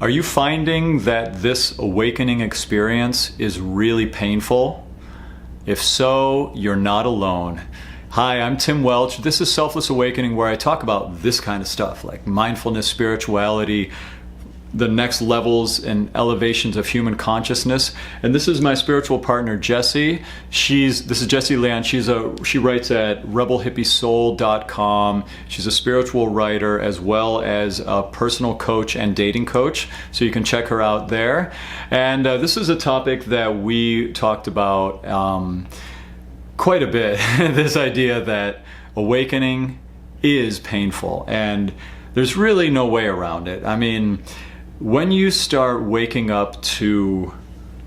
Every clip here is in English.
Are you finding that this awakening experience is really painful? If so, you're not alone. Hi, I'm Tim Welch. This is Selfless Awakening, where I talk about this kind of stuff like mindfulness, spirituality, the next levels and elevations of human consciousness. And this is my spiritual partner, Jessie. This is Jessie Leon. She writes at rebelhippiesoul.com. She's a spiritual writer as well as a personal coach and dating coach. So you can check her out there. And this is a topic that we talked about quite a bit. This idea that awakening is painful and there's really no way around it. I mean, when you start waking up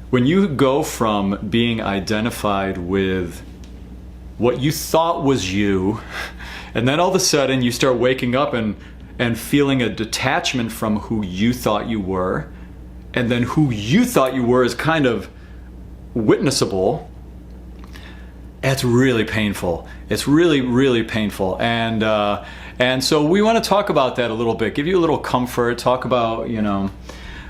when you go from being identified with what you thought was you, and then all of a sudden you start waking up and feeling a detachment from who you thought you were, and then who you thought you were is kind of witnessable, it's really painful. It's really, really painful. And so we want to talk about that a little bit, give you a little comfort, talk about,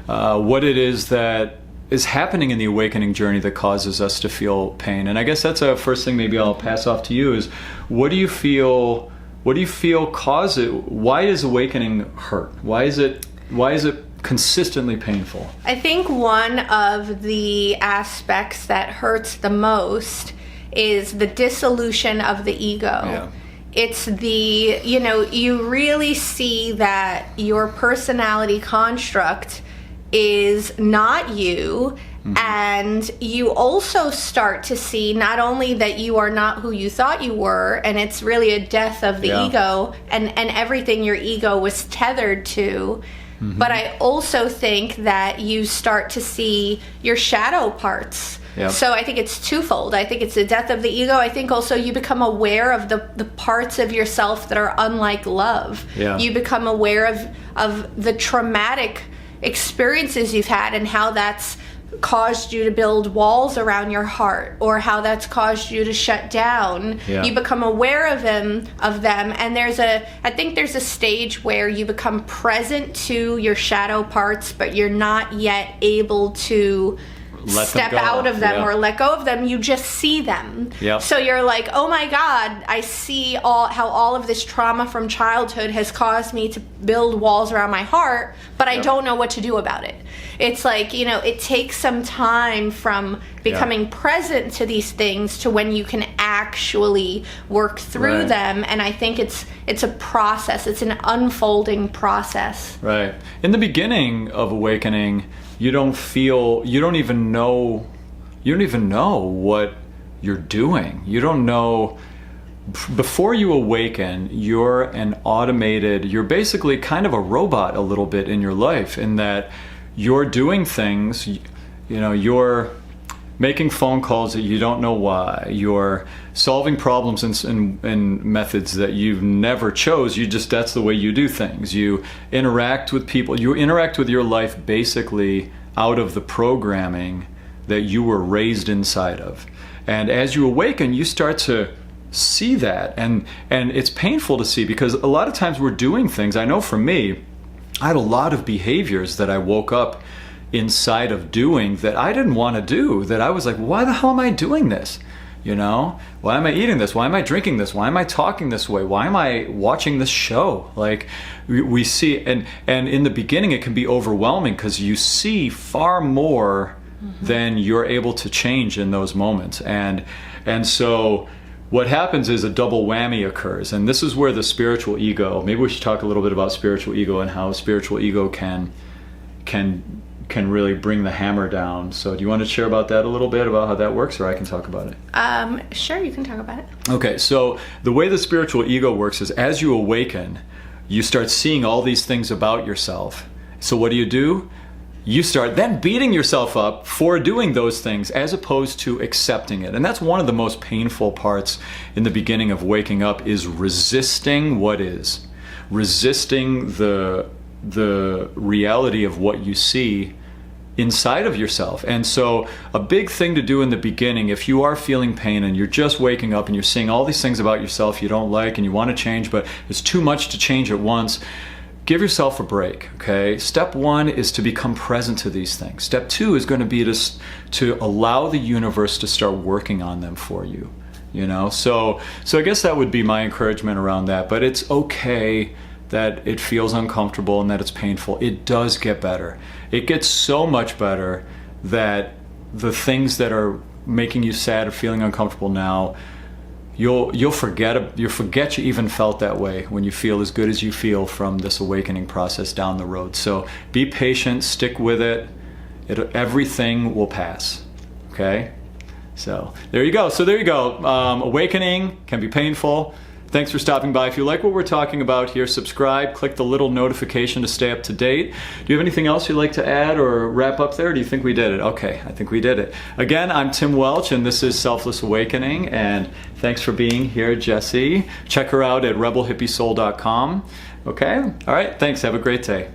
what it is that is happening in the awakening journey that causes us to feel pain. And I guess that's a first thing maybe I'll pass off to you is, what do you feel cause it? Why does awakening hurt? Why is it consistently painful? I think one of the aspects that hurts the most is the dissolution of the ego. Yeah. It's you really see that your personality construct is not you. Mm-hmm. And you also start to see not only that you are not who you thought you were, and it's really a death of the ego and everything your ego was tethered to, mm-hmm. but I also think that you start to see your shadow parts. Yep. So I think it's twofold. I think it's the death of the ego. I think also you become aware of the parts of yourself that are unlike love. Yeah. You become aware of the traumatic experiences you've had and how that's caused you to build walls around your heart, or how that's caused you to shut down. Yeah. You become aware of them, and I think there's a stage where you become present to your shadow parts, but you're not yet able to step out of them or let go of them. You just see them. Yep. So you're like, oh my God, I see how all of this trauma from childhood has caused me to build walls around my heart, but I don't know what to do about it. It's like, it takes some time from becoming present to these things to when you can actually work through them. And I think it's a process. It's an unfolding process. Right. In the beginning of awakening, you don't even know what you're doing. You don't know. Before you awaken, you're basically kind of a robot a little bit in your life, in that you're doing things, you're making phone calls that you don't know why. You're solving problems in methods that you've never chose. That's the way you do things. You interact with people. You interact with your life basically out of the programming that you were raised inside of. And as you awaken, you start to see that. And it's painful to see, because a lot of times we're doing things. I know for me, I had a lot of behaviors that I woke up inside of doing that I didn't want to do, that I was like, why the hell am I doing this? Why am I eating this? Why am I drinking this? Why am I talking this way? Why am I watching this show? Like, we see, and in the beginning it can be overwhelming, because you see far more than you're able to change in those moments. And so what happens is a double whammy occurs. And this is where the spiritual ego, maybe we should talk a little bit about spiritual ego and how spiritual ego can really bring the hammer down. So do you want to share about that a little bit, about how that works, or I can talk about it? Sure, you can talk about it. Okay, so the way the spiritual ego works is, as you awaken, you start seeing all these things about yourself. So what do? You start then beating yourself up for doing those things, as opposed to accepting it. And that's one of the most painful parts in the beginning of waking up, is resisting what is. Resisting the reality of what you see inside of yourself. And so a big thing to do in the beginning, if you are feeling pain and you're just waking up and you're seeing all these things about yourself you don't like and you want to change, but it's too much to change at once, give yourself a break, okay? Step 1 is to become present to these things. Step 2 is going to be to allow the universe to start working on them for you, you know? So I guess that would be my encouragement around that, but it's okay that it feels uncomfortable and that it's painful. It does get better. It gets so much better that the things that are making you sad or feeling uncomfortable now, you'll forget you even felt that way when you feel as good as you feel from this awakening process down the road. So be patient, stick with it. Everything will pass. Okay? So there you go. Awakening can be painful. Thanks for stopping by. If you like what we're talking about here, subscribe, click the little notification to stay up to date. Do you have anything else you'd like to add or wrap up there? Or do you think we did it? Okay, I think we did it. Again, I'm Tim Welch, and this is Selfless Awakening, and thanks for being here, Jessie. Check her out at rebelhippiesoul.com. Okay? All right, thanks. Have a great day.